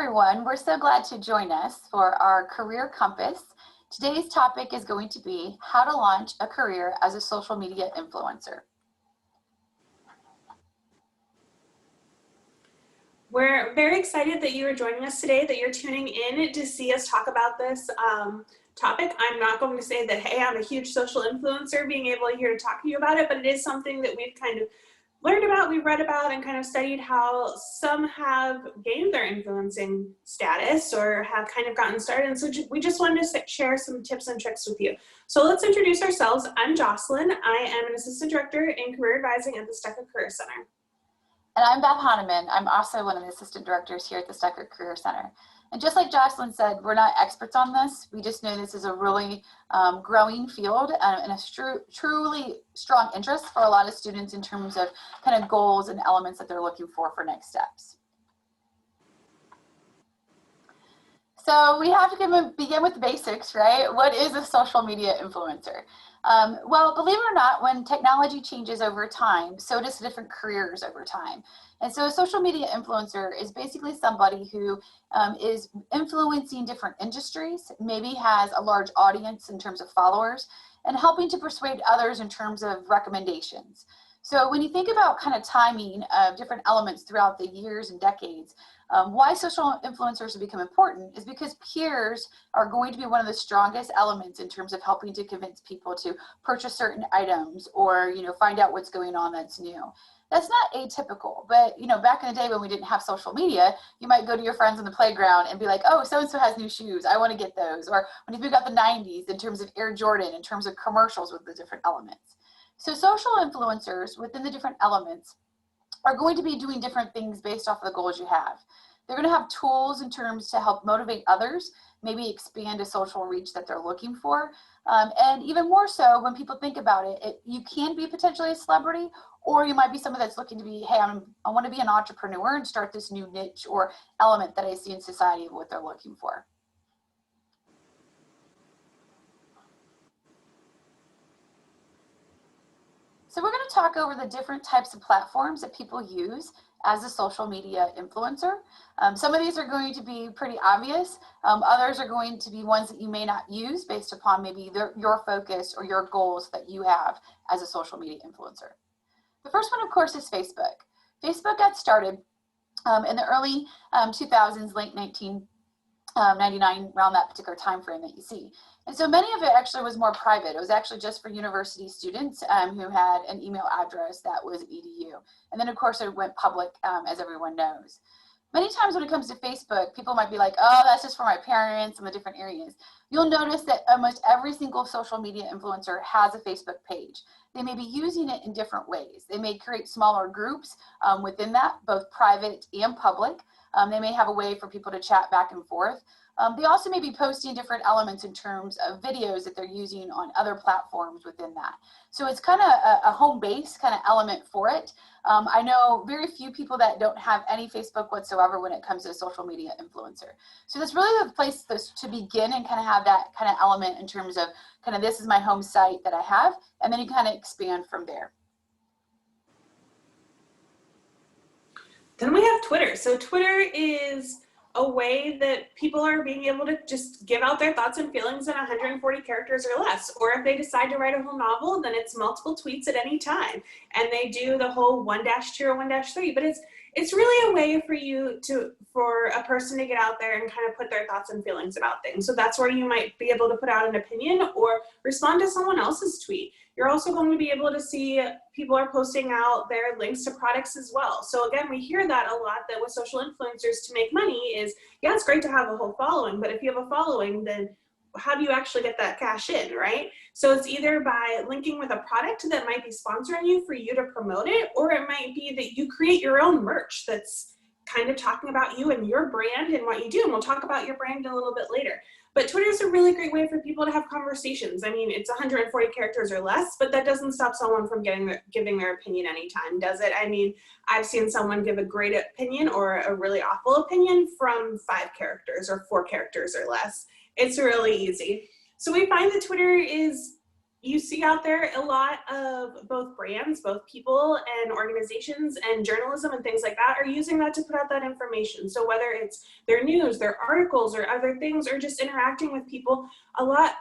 everyone. We're so glad to join us for our Career Compass. Today's topic is going to be how to launch a career as a social media influencer. We're very excited that you are joining us today, that you're tuning in to see us talk about this topic. I'm not going to say that, hey, I'm a huge social influencer being able here to talk to you about it, but it is something that we've kind of learned about, we've read about, and kind of studied how some have gained their influencing status or have kind of gotten started. And so we just wanted to share some tips and tricks with you. So let's introduce ourselves. I'm Jocelyn. I am an assistant director in career advising at the Stuckert Career Center. And I'm Beth Hanneman. I'm also one of the assistant directors here at the Stuckert Career Center. And just like Jocelyn said, we're not experts on this. We just know this is a really growing field and a truly strong interest for a lot of students in terms of kind of goals and elements that they're looking for next steps. So we have to begin with the basics, right? What is a social media influencer? Well, believe it or not, when technology changes over time, so does different careers over time. And so a social media influencer is basically somebody who is influencing different industries, maybe has a large audience in terms of followers, and helping to persuade others in terms of recommendations. So when you think about kind of timing of different elements throughout the years and decades, why social influencers have become important is because peers are going to be one of the strongest elements in terms of helping to convince people to purchase certain items or, find out what's going on that's new. That's not atypical, but back in the day when we didn't have social media, you might go to your friends on the playground and be like, oh, so-and-so has new shoes, I want to get those. Or when you think about the 90s in terms of Air Jordan, in terms of commercials with the different elements. So social influencers within the different elements are going to be doing different things based off of the goals you have. They're going to have tools in terms to help motivate others, maybe expand a social reach that they're looking for. And even more so, when people think about it, you can be potentially a celebrity, or you might be someone that's looking to be, hey, I want to be an entrepreneur and start this new niche or element that I see in society of what they're looking for. So we're going to talk over the different types of platforms that people use as a social media influencer. Some of these are going to be pretty obvious. Others are going to be ones that you may not use based upon maybe your focus or your goals that you have as a social media influencer. The first one, of course, is Facebook. Facebook got started in the early 2000s, late 1999, around that particular time frame that you see. And so many of it actually was more private. It was actually just for university students who had an email address that was edu. And then of course it went public, as everyone knows. Many times when it comes to Facebook, people might be like, oh, that's just for my parents in the different areas. You'll notice that almost every single social media influencer has a Facebook page. They may be using it in different ways. They may create smaller groups within that, both private and public. They may have a way for people to chat back and forth. They also may be posting different elements in terms of videos that they're using on other platforms within that. So it's kind of a home base kind of element for it. I know very few people that don't have any Facebook whatsoever when it comes to a social media influencer. So that's really the place to begin and kind of have that kind of element in terms of kind of this is my home site that I have, and then you kind of expand from there. Then we have Twitter. So Twitter is a way that people are being able to just give out their thoughts and feelings in 140 characters or less. Or if they decide to write a whole novel, then it's multiple tweets at any time. And they do the whole 1-2 or 1-3. But it's really a way for a person to get out there and kind of put their thoughts and feelings about things. So that's where you might be able to put out an opinion or respond to someone else's tweet. You're also going to be able to see people are posting out their links to products as well. So again, we hear that a lot, that with social influencers to make money is, yeah, it's great to have a whole following, but if you have a following, then how do you actually get that cash in, right? So it's either by linking with a product that might be sponsoring you for you to promote it, or it might be that you create your own merch that's kind of talking about you and your brand and what you do. And we'll talk about your brand a little bit later. But Twitter is a really great way for people to have conversations. I mean, it's 140 characters or less, but that doesn't stop someone from giving their opinion anytime, does it? I mean, I've seen someone give a great opinion or a really awful opinion from 5 characters or 4 characters or less. It's really easy. So we find that Twitter is you see out there a lot of both brands, both people and organizations and journalism and things like that are using that to put out that information. So whether it's their news, their articles, or other things, or just interacting with people,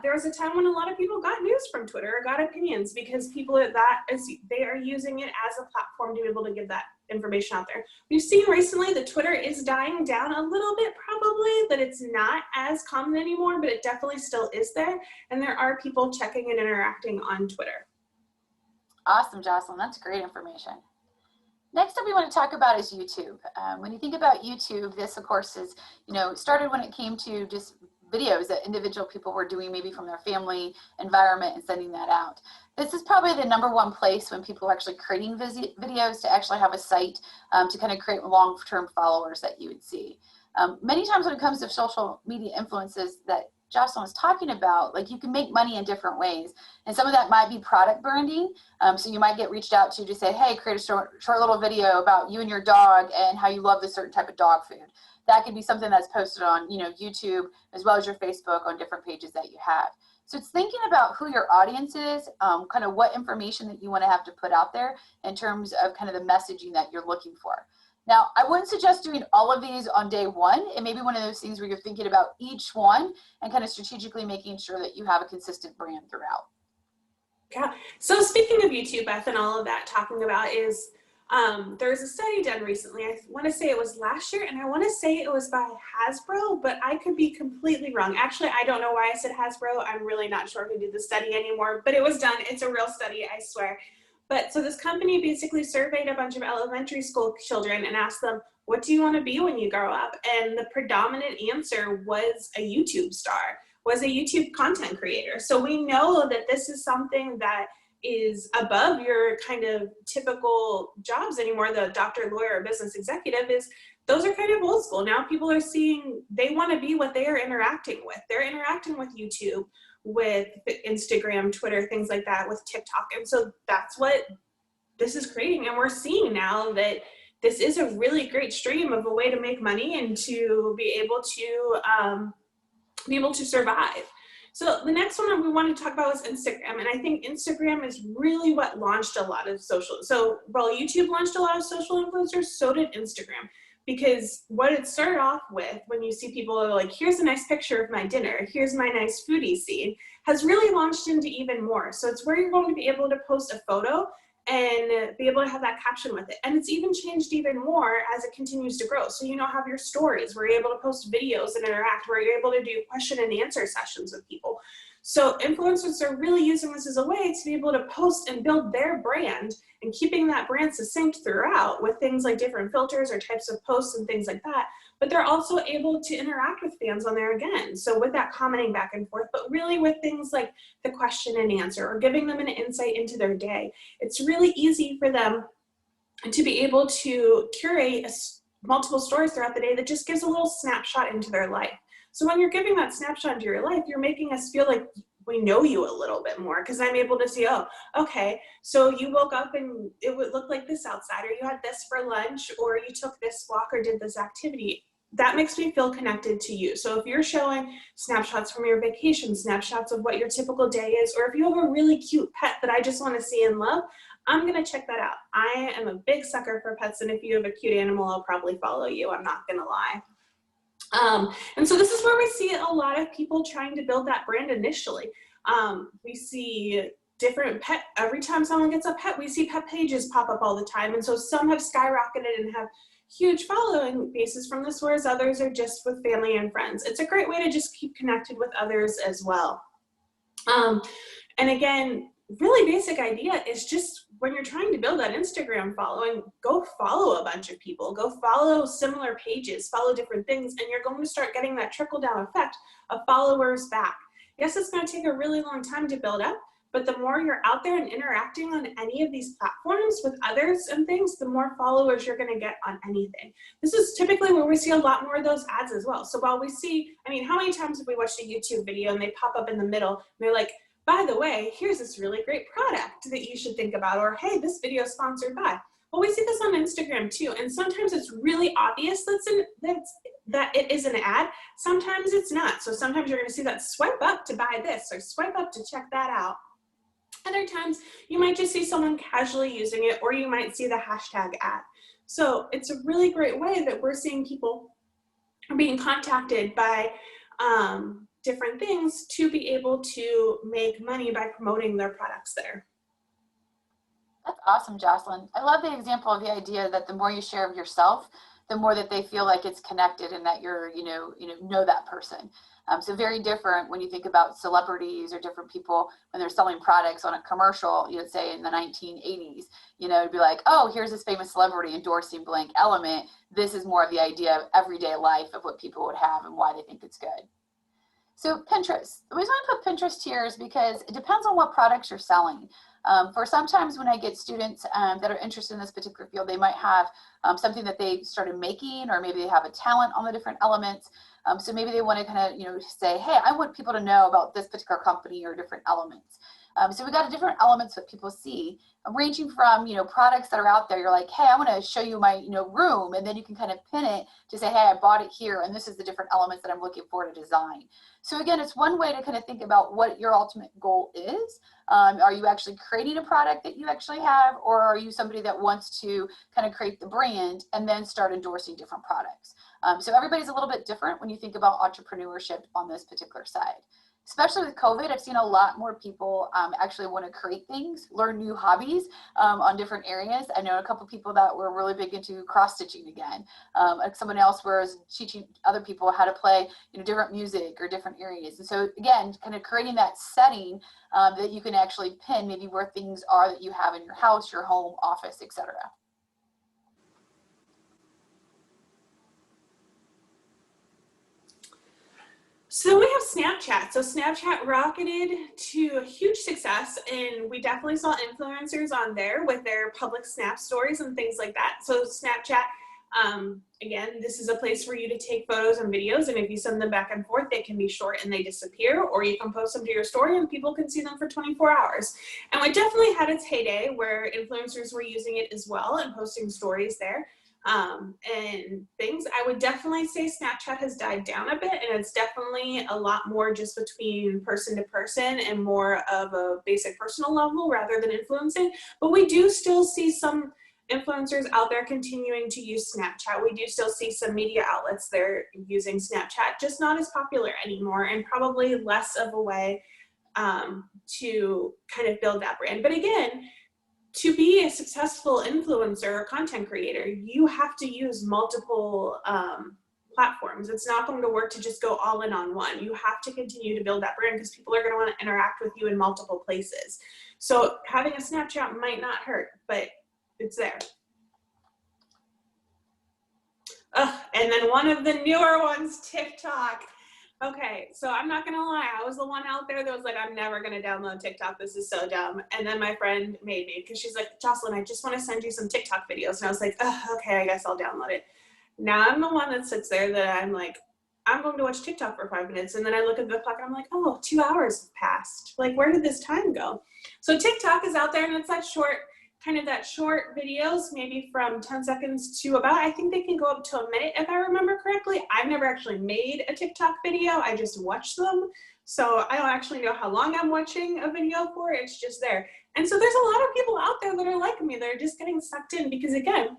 there was a time when a lot of people got news from Twitter or got opinions because they are using it as a platform to be able to give that information out there. We've seen recently that Twitter is dying down a little bit, probably, that it's not as common anymore, but it definitely still is there. And there are people checking and interacting on Twitter. Awesome, Jocelyn. That's great information. Next up we want to talk about is YouTube. When you think about YouTube, this of course is, started when it came to just videos that individual people were doing maybe from their family environment and sending that out. This is probably the #1 place when people are actually creating videos to actually have a site to kind of create long-term followers that you would see. Many times when it comes to social media influences that Jocelyn was talking about, like you can make money in different ways. And some of that might be product branding. So you might get reached out to say, hey, create a short little video about you and your dog and how you love this certain type of dog food. That could be something that's posted on, YouTube, as well as your Facebook on different pages that you have. So it's thinking about who your audience is, kind of what information that you want to have to put out there in terms of kind of the messaging that you're looking for. Now, I wouldn't suggest doing all of these on day one. It may be one of those things where you're thinking about each one and kind of strategically making sure that you have a consistent brand throughout. Yeah. So speaking of YouTube, Beth, and all of that talking about is, there's a study done recently. I want to say it was last year, and I want to say it was by Hasbro, but I could be completely wrong. Actually, I don't know why I said Hasbro. I'm really not sure who did the study anymore, but it was done. It's a real study, I swear. But so this company basically surveyed a bunch of elementary school children and asked them, what do you want to be when you grow up? And the predominant answer was a YouTube star, was a YouTube content creator. So we know that this is something that is above your kind of typical jobs anymore. The doctor, lawyer, or business executive those are kind of old school. Now people are seeing, they want to be what they are interacting with. They're interacting with YouTube, with Instagram, Twitter, things like that, with TikTok. And so that's what this is creating. And we're seeing now that this is a really great stream of a way to make money and to be able to survive. So the next one we want to talk about is Instagram. And I think Instagram is really what launched a lot of social. So while YouTube launched a lot of social influencers, so did Instagram. Because what it started off with, when you see people are like, here's a nice picture of my dinner, here's my nice foodie scene, has really launched into even more. So it's where you're going to be able to post a photo and be able to have that caption with it. And it's even changed even more as it continues to grow. So you now have your stories where you're able to post videos and interact, where you're able to do question and answer sessions with people. So influencers are really using this as a way to be able to post and build their brand and keeping that brand succinct throughout with things like different filters or types of posts and things like that. But they're also able to interact with fans on there again. So with that commenting back and forth, but really with things like the question and answer or giving them an insight into their day. It's really easy for them to be able to curate multiple stories throughout the day that just gives a little snapshot into their life. So when you're giving that snapshot into your life, you're making us feel like we know you a little bit more, because I'm able to see, oh, okay, so you woke up and it would look like this outside, or you had this for lunch, or you took this walk or did this activity. That makes me feel connected to you. So if you're showing snapshots from your vacation, snapshots of what your typical day is, or if you have a really cute pet that I just want to see and love, I'm going to check that out. I am a big sucker for pets, and if you have a cute animal, I'll probably follow you. I'm not going to lie. And so this is where we see a lot of people trying to build that brand initially. We see different pet, every time someone gets a pet, we see pet pages pop up all the time. And so some have skyrocketed and have huge following bases from this, whereas others are just with family and friends. It's a great way to just keep connected with others as well. And again, really basic idea is just when you're trying to build that Instagram following, go follow a bunch of people, go follow similar pages, follow different things, and you're going to start getting that trickle down effect of followers back. Yes, it's going to take a really long time to build up, but the more you're out there and interacting on any of these platforms with others and things, the more followers you're going to get on anything. This is typically where we see a lot more of those ads as well. So while we see, I mean, how many times have we watched a YouTube video and they pop up in the middle and they're like, by the way, here's this really great product that you should think about, or hey, this video is sponsored by. Well, we see this on Instagram too, and sometimes it's really obvious that it is an ad. Sometimes it's not. So sometimes you're going to see that swipe up to buy this or swipe up to check that out. Other times you might just see someone casually using it, or you might see the hashtag ad. So it's a really great way that we're seeing people are being contacted by different things to be able to make money by promoting their products there. That's awesome, Jocelyn. I love the example of the idea that the more you share of yourself, the more that they feel like it's connected and that you're, know that person. So very different when you think about celebrities or different people when they're selling products on a commercial, say in the 1980s, it'd be like, oh, here's this famous celebrity endorsing blank element. This is more of the idea of everyday life of what people would have and why they think it's good. So Pinterest, the reason I put Pinterest here is because it depends on what products you're selling. For sometimes when I get students that are interested in this particular field, they might have something that they started making, or maybe they have a talent on the different elements. So maybe they want to kind of, say, hey, I want people to know about this particular company or different elements. So we got different elements that people see, ranging from, products that are out there. You're like, hey, I want to show you my, room. And then you can kind of pin it to say, hey, I bought it here. And this is the different elements that I'm looking for to design. So again, it's one way to kind of think about what your ultimate goal is. Are you actually creating a product that you actually have, or are you somebody that wants to kind of create the brand and then start endorsing different products? So everybody's a little bit different when you think about entrepreneurship on this particular side. Especially with COVID, I've seen a lot more people actually want to create things, learn new hobbies on different areas. I know a couple people that were really big into cross-stitching again. Someone else was teaching other people how to play different music or different areas. And so again, kind of creating that setting that you can actually pin maybe where things are that you have in your house, your home, office, etc. So we have Snapchat. So Snapchat rocketed to a huge success, and we definitely saw influencers on there with their public Snap stories and things like that. So Snapchat, again, this is a place for you to take photos and videos, and if you send them back and forth, they can be short and they disappear, or you can post them to your story and people can see them for 24 hours. And it definitely had its heyday where influencers were using it as well and posting stories there. And things. I would definitely say Snapchat has died down a bit, and it's definitely a lot more just between person to person and more of a basic personal level rather than influencing. But we do still see some influencers out there continuing to use Snapchat. We do still see some media outlets there using Snapchat, just not as popular anymore, and probably less of a way to kind of build that brand. But again, to be a successful influencer or content creator, you have to use multiple platforms. It's not going to work to just go all in on one. You have to continue to build that brand because people are going to want to interact with you in multiple places. So having a Snapchat might not hurt, but it's there. And then one of the newer ones, TikTok. Okay, so I'm not gonna lie, I was the one out there that was like, I'm never gonna download TikTok, this is so dumb. And then my friend made me, because she's like, Jocelyn, I just want to send you some TikTok videos. And I was like, oh, okay, I guess I'll download it. Now I'm the one that sits there that I'm like, I'm going to watch TikTok for 5 minutes. And then I look at the clock and I'm like, oh, 2 hours have passed. Like, where did this time go? So TikTok is out there, and it's that short videos, maybe from 10 seconds to about, I think they can go up to a minute if I remember correctly. I've never actually made a TikTok video, I just watch them. So I don't actually know how long I'm watching a video for, it's just there. And so there's a lot of people out there that are like me, that are just getting sucked in because again,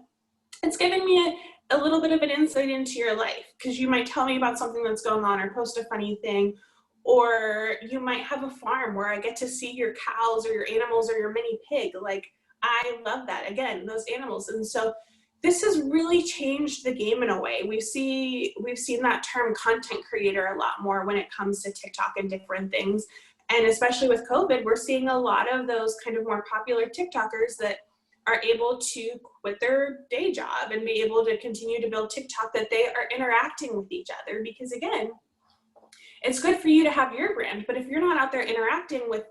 it's giving me a little bit of an insight into your life, because you might tell me about something that's going on or post a funny thing, or you might have a farm where I get to see your cows or your animals or your mini pig. Like, I love that, again, those animals. And so this has really changed the game in a way. We've seen that term content creator a lot more when it comes to TikTok and different things. And especially with COVID, we're seeing a lot of those kind of more popular TikTokers that are able to quit their day job and be able to continue to build TikTok, that they are interacting with each other. Because again, it's good for you to have your brand, but if you're not out there interacting with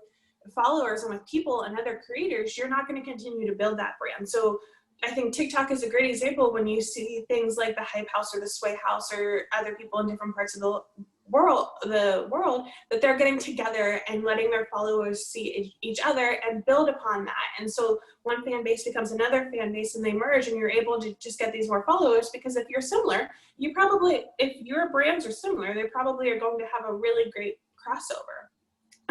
followers and with people and other creators, you're not going to continue to build that brand. So I think TikTok is a great example when you see things like the Hype House or the Sway House or other people in different parts of the world, that they're getting together and letting their followers see each other and build upon that. And so one fan base becomes another fan base and they merge, and you're able to just get these more followers, because if you're similar, if your brands are similar, they probably are going to have a really great crossover.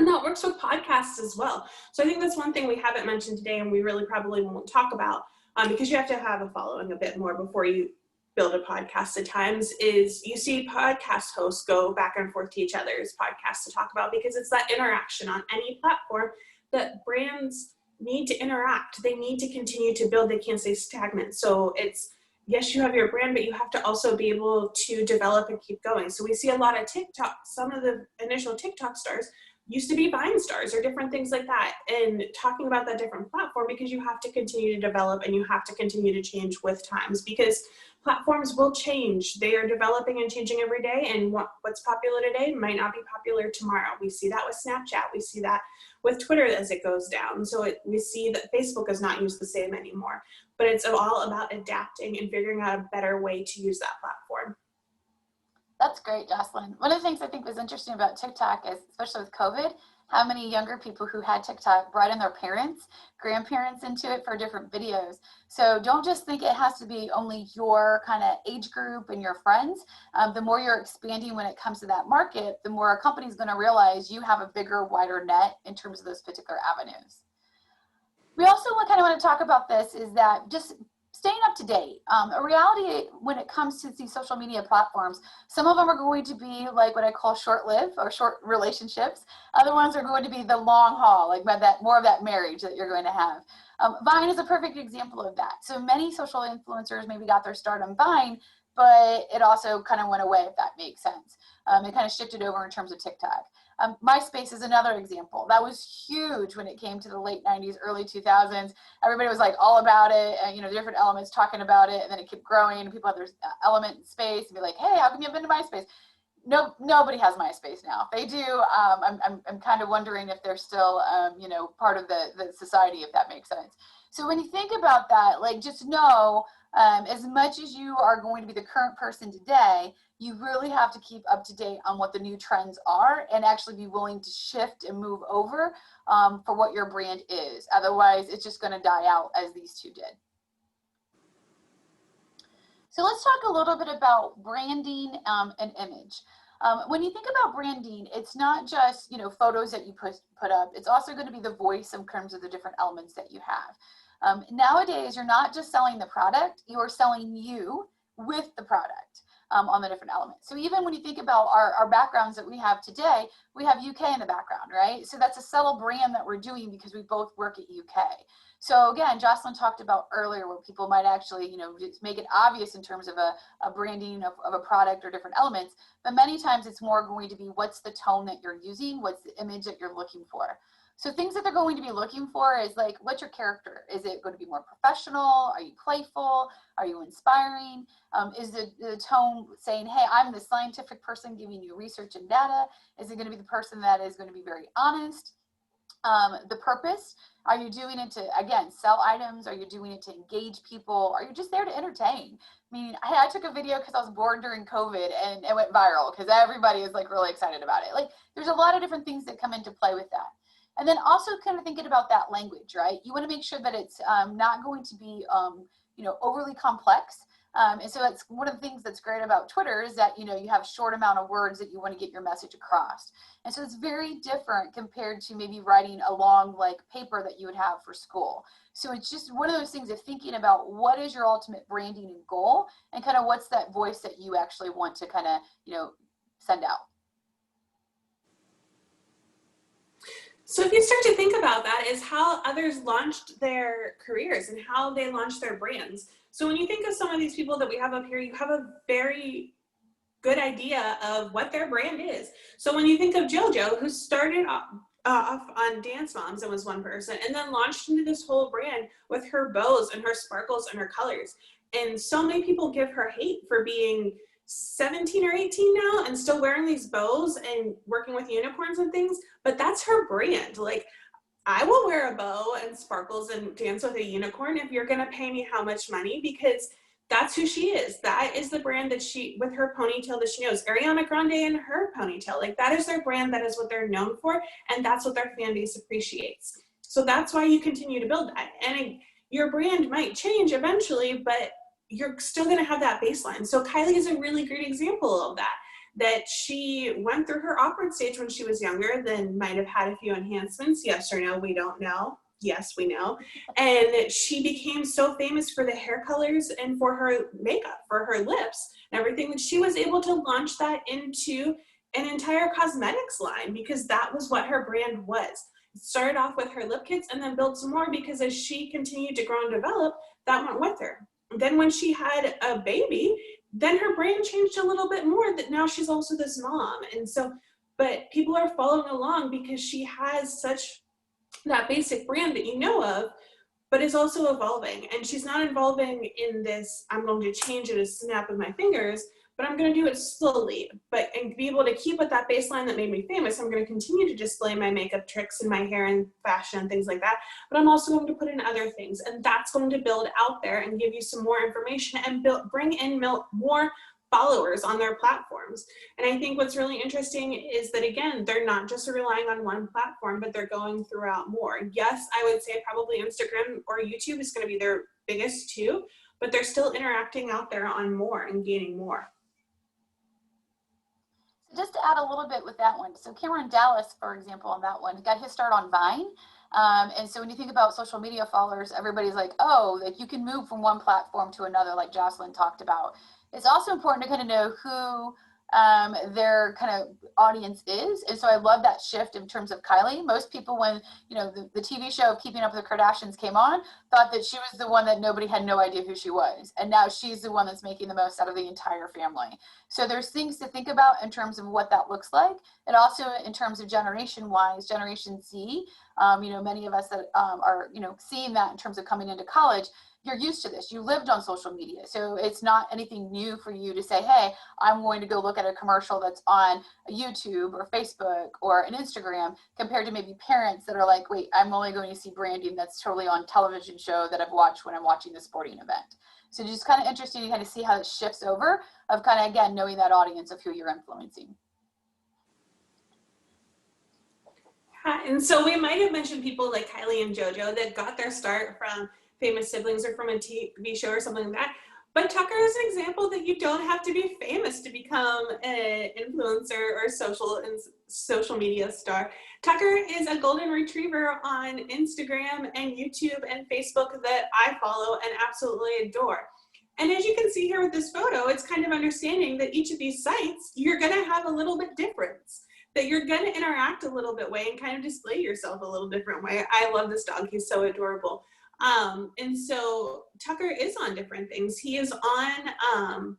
And that works with podcasts as well. So I think that's one thing we haven't mentioned today, and we really probably won't talk about, because you have to have a following a bit more before you build a podcast at times, is you see podcast hosts go back and forth to each other's podcasts to talk about, because it's that interaction on any platform that brands need to interact. They need to continue to build. They can't stay stagnant. So it's, yes, you have your brand, but you have to also be able to develop and keep going. So we see a lot of TikTok, some of the initial TikTok stars used to be Vine stars or different things like that, and talking about that different platform, because you have to continue to develop and you have to continue to change with times, because platforms will change. They are developing and changing every day, and what's popular today might not be popular tomorrow. We see that with Snapchat. We see that with Twitter as it goes down. So we see that Facebook is not used the same anymore, but it's all about adapting and figuring out a better way to use that platform. That's great, Jocelyn. One of the things I think was interesting about TikTok is, especially with COVID, how many younger people who had TikTok brought in their parents, grandparents into it for different videos. So don't just think it has to be only your kind of age group and your friends. The more you're expanding when it comes to that market, the more a company's going to realize you have a bigger, wider net in terms of those particular avenues. We also kind of want to talk about this, is that just staying up to date. A reality when it comes to these social media platforms, some of them are going to be like what I call short-lived or short relationships. Other ones are going to be the long haul, like more of that marriage that you're going to have. Vine is a perfect example of that. So many social influencers maybe got their start on Vine, but it also kind of went away, if that makes sense. It kind of shifted over in terms of TikTok. MySpace is another example. That was huge when it came to the late 90s, early 2000s. Everybody was like all about it, and different elements talking about it, and then it kept growing, and people had their element in space and be like, hey, how come you've been to MySpace? No, nobody has MySpace now. If they do, I'm kind of wondering if they're still, part of the society, if that makes sense. So when you think about that, like, just know, as much as you are going to be the current person today, you really have to keep up to date on what the new trends are and actually be willing to shift and move over for what your brand is. Otherwise, it's just going to die out, as these two did. So let's talk a little bit about branding and image. When you think about branding, it's not just photos that you put up. It's also going to be the voice in terms of the different elements that you have. Nowadays, you're not just selling the product, you're selling you with the product on the different elements. So even when you think about our backgrounds that we have today, we have UK in the background, right? So that's a subtle brand that we're doing because we both work at UK. So again, Jocelyn talked about earlier where people might actually, just make it obvious in terms of a branding of a product or different elements, but many times it's more going to be what's the tone that you're using, what's the image that you're looking for. So things that they're going to be looking for is like, what's your character? Is it going to be more professional? Are you playful? Are you inspiring? Is the tone saying, hey, I'm the scientific person giving you research and data? Is it going to be the person that is going to be very honest? The purpose, are you doing it to, again, sell items? Are you doing it to engage people? Are you just there to entertain? I mean, I took a video because I was bored during COVID and it went viral because everybody is like really excited about it. Like, there's a lot of different things that come into play with that. And then also kind of thinking about that language, right? You want to make sure that it's not going to be, overly complex. And so that's one of the things that's great about Twitter is that, you have short amount of words that you want to get your message across. And so it's very different compared to maybe writing a long paper that you would have for school. So it's just one of those things of thinking about what is your ultimate branding and goal and kind of what's that voice that you actually want to kind of, send out. So if you start to think about that, is how others launched their careers and how they launched their brands. So when you think of some of these people that we have up here, you have a very good idea of what their brand is. So when you think of JoJo, who started off on Dance Moms and was one person, and then launched into this whole brand with her bows and her sparkles and her colors. And so many people give her hate for being 17 or 18 now and still wearing these bows and working with unicorns and things, but that's her brand. Like, I will wear a bow and sparkles and dance with a unicorn if you're gonna pay me how much money, because that's who she is. That is the brand that she, with her ponytail that she knows. Ariana Grande and her ponytail, like, that is their brand, that is what they're known for, and that's what their fan base appreciates. So that's why you continue to build that. And your brand might change eventually, but you're still gonna have that baseline. So Kylie is a really great example of that. that she went through her awkward stage when she was younger, then might have had a few enhancements. Yes or no, we don't know. Yes, we know. And she became so famous for the hair colors and for her makeup, for her lips and everything, that she was able to launch that into an entire cosmetics line, because that was what her brand was. It started off with her lip kits and then built some more, because as she continued to grow and develop, that went with her. Then when she had a baby, then her brand changed a little bit more, that now she's also this mom. And so, but people are following along because she has such that basic brand that you know of, but is also evolving. And she's not evolving in this, I'm going to change it a snap of my fingers, but I'm going to do it slowly. But and be able to keep with that baseline that made me famous, I'm going to continue to display my makeup tricks and my hair and fashion and things like that. But I'm also going to put in other things, and that's going to build out there and give you some more information and bring in more followers on their platforms. And I think what's really interesting is that, again, they're not just relying on one platform, but they're going throughout more. Yes, I would say probably Instagram or YouTube is going to be their biggest two, but they're still interacting out there on more and gaining more. Just to add a little bit with that one, so Cameron Dallas, for example, on that one, got his start on Vine. And so when you think about social media followers, everybody's like, oh, like you can move from one platform to another, like Jocelyn talked about. It's also important to kind of know who their kind of audience is. And so I love that shift in terms of Kylie. Most people, when the TV show of Keeping Up with the Kardashians came on, thought that she was the one that nobody had no idea who she was. And now she's the one that's making the most out of the entire family. So there's things to think about in terms of what that looks like. And also in terms of generation-wise, Generation Z, many of us that are, seeing that in terms of coming into college, you're used to this. You lived on social media. So it's not anything new for you to say, hey, I'm going to go look at a commercial that's on YouTube or Facebook or an Instagram, compared to maybe parents that are like, wait, I'm only going to see branding that's totally on television show that I've watched when I'm watching the sporting event. So just kind of interesting to kind of see how it shifts over, of kind of, again, knowing that audience of who you're influencing. And so we might have mentioned people like Kylie and JoJo that got their start from famous siblings or from a TV show or something like that. But Tucker is an example that you don't have to be famous to become an influencer or social media star. Tucker is a golden retriever on Instagram and YouTube and Facebook that I follow and absolutely adore. And as you can see here with this photo, it's kind of understanding that each of these sites, you're going to have a little bit difference, that you're going to interact a little bit way and kind of display yourself a little different way. I love this dog. He's so adorable. And so Tucker is on different things. He is on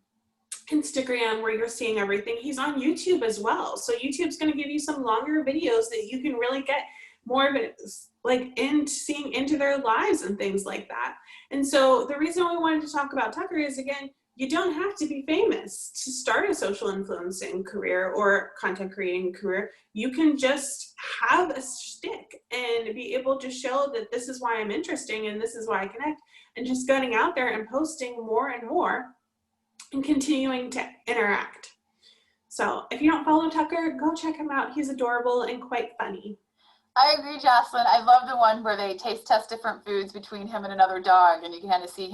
Instagram, where you're seeing everything. He's on YouTube as well. So YouTube's going to give you some longer videos that you can really get more of it, like seeing into their lives and things like that. And so the reason we wanted to talk about Tucker is, again, you don't have to be famous to start a social influencing career or content creating career. You can just have a shtick and be able to show that this is why I'm interesting and this is why I connect, and just getting out there and posting more and more and continuing to interact. So if you don't follow Tucker, go check him out. He's adorable and quite funny. I agree, Jocelyn. I love the one where they taste test different foods between him and another dog, and you can kind of see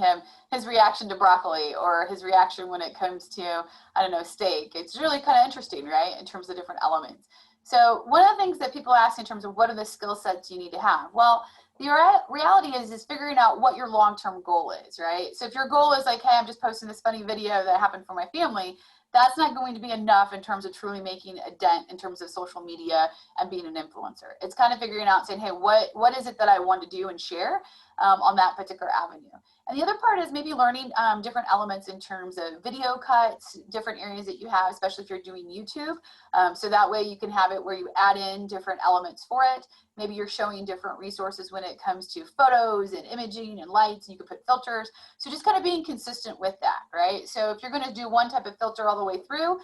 his reaction to broccoli, or his reaction when it comes to, I don't know, steak. It's really kind of interesting, right, in terms of different elements. So one of the things that people ask in terms of what are the skill sets you need to have? Well, the reality is figuring out what your long-term goal is, right? So if your goal is like, hey, I'm just posting this funny video that happened for my family, that's not going to be enough in terms of truly making a dent in terms of social media and being an influencer. It's kind of figuring out, saying, hey, what is it that I want to do and share on that particular avenue? And the other part is maybe learning different elements in terms of video cuts, different areas that you have, especially if you're doing YouTube. So that way you can have it where you add in different elements for it. Maybe you're showing different resources when it comes to photos and imaging and lights, and you can put filters. So just kind of being consistent with that, right? So if you're going to do one type of filter all the way through,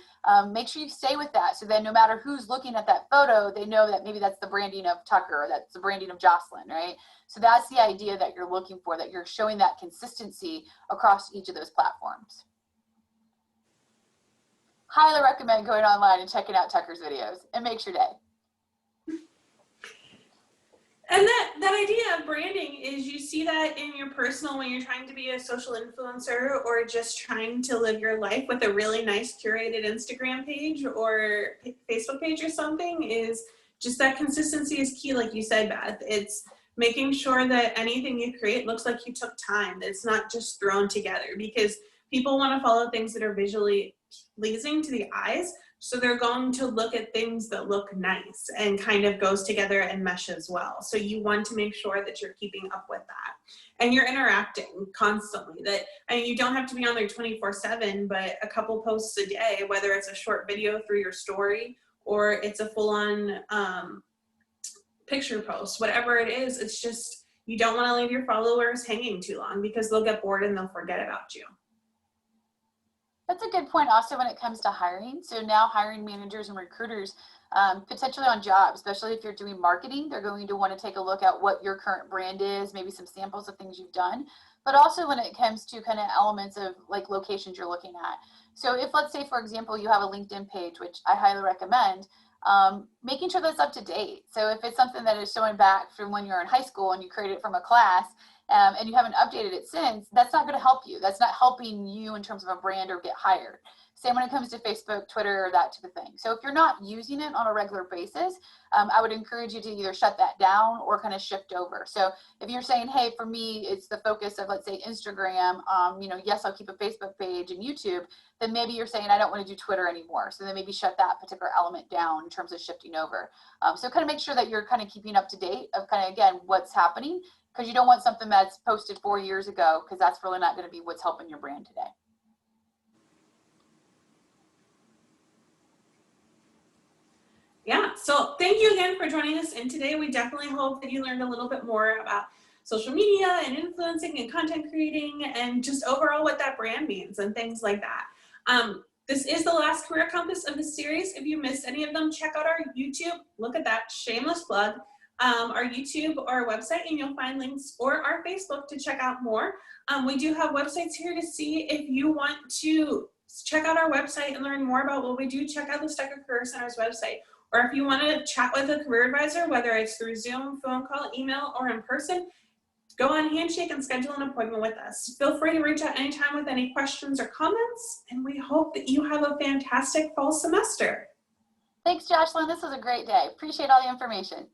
make sure you stay with that. So then no matter who's looking at that photo, they know that maybe that's the branding of Tucker, or that's the branding of Jocelyn, right? So that's the idea that you're looking for, that you're showing that consistency across each of those platforms. Highly recommend going online and checking out Tucker's videos. It makes your day. And that idea of branding is, you see that in your personal, when you're trying to be a social influencer or just trying to live your life with a really nice curated Instagram page or Facebook page or something, is just that consistency is key. Like you said, Beth, it's making sure that anything you create looks like you took time, that it's not just thrown together, because people want to follow things that are visually pleasing to the eyes. So they're going to look at things that look nice and kind of goes together and meshes well. So you want to make sure that you're keeping up with that and you're interacting constantly. That, I mean, you don't have to be on there 24/7, but a couple posts a day, whether it's a short video through your story or it's a full-on picture post, whatever it is, it's just, you don't want to leave your followers hanging too long because they'll get bored and they'll forget about you. That's a good point also when it comes to hiring. So now hiring managers and recruiters, potentially on jobs, especially if you're doing marketing, they're going to want to take a look at what your current brand is, maybe some samples of things you've done, but also when it comes to kind of elements of like locations you're looking at. So if, let's say, for example, you have a LinkedIn page, which I highly recommend, making sure that's up to date. So if it's something that is showing back from when you're in high school and you created it from a class, and you haven't updated it since, that's not going to help you. That's not helping you in terms of a brand or get hired. Same when it comes to Facebook, Twitter, that type of thing. So if you're not using it on a regular basis, I would encourage you to either shut that down or kind of shift over. So if you're saying, hey, for me, it's the focus of, let's say, Instagram, yes, I'll keep a Facebook page and YouTube, then maybe you're saying, I don't want to do Twitter anymore. So then maybe shut that particular element down in terms of shifting over. So kind of make sure that you're kind of keeping up to date of kind of, again, what's happening, because you don't want something that's posted 4 years ago, because that's really not going to be what's helping your brand today. Yeah, so thank you again for joining us in today. We definitely hope that you learned a little bit more about social media and influencing and content creating and just overall what that brand means and things like that. This is the last Career Compass of the series. If you missed any of them, check out our YouTube. Look at that, shameless plug. Our YouTube or our website, and you'll find links, or our Facebook to check out more. We do have websites here to see if you want to check out our website and learn more about what we do. Check out the Stuckert Career Center's website. Or if you want to chat with a career advisor, whether it's through Zoom, phone call, email, or in person, go on Handshake and schedule an appointment with us. Feel free to reach out anytime with any questions or comments, and we hope that you have a fantastic fall semester. Thanks, Jocelyn. This was a great day. Appreciate all the information.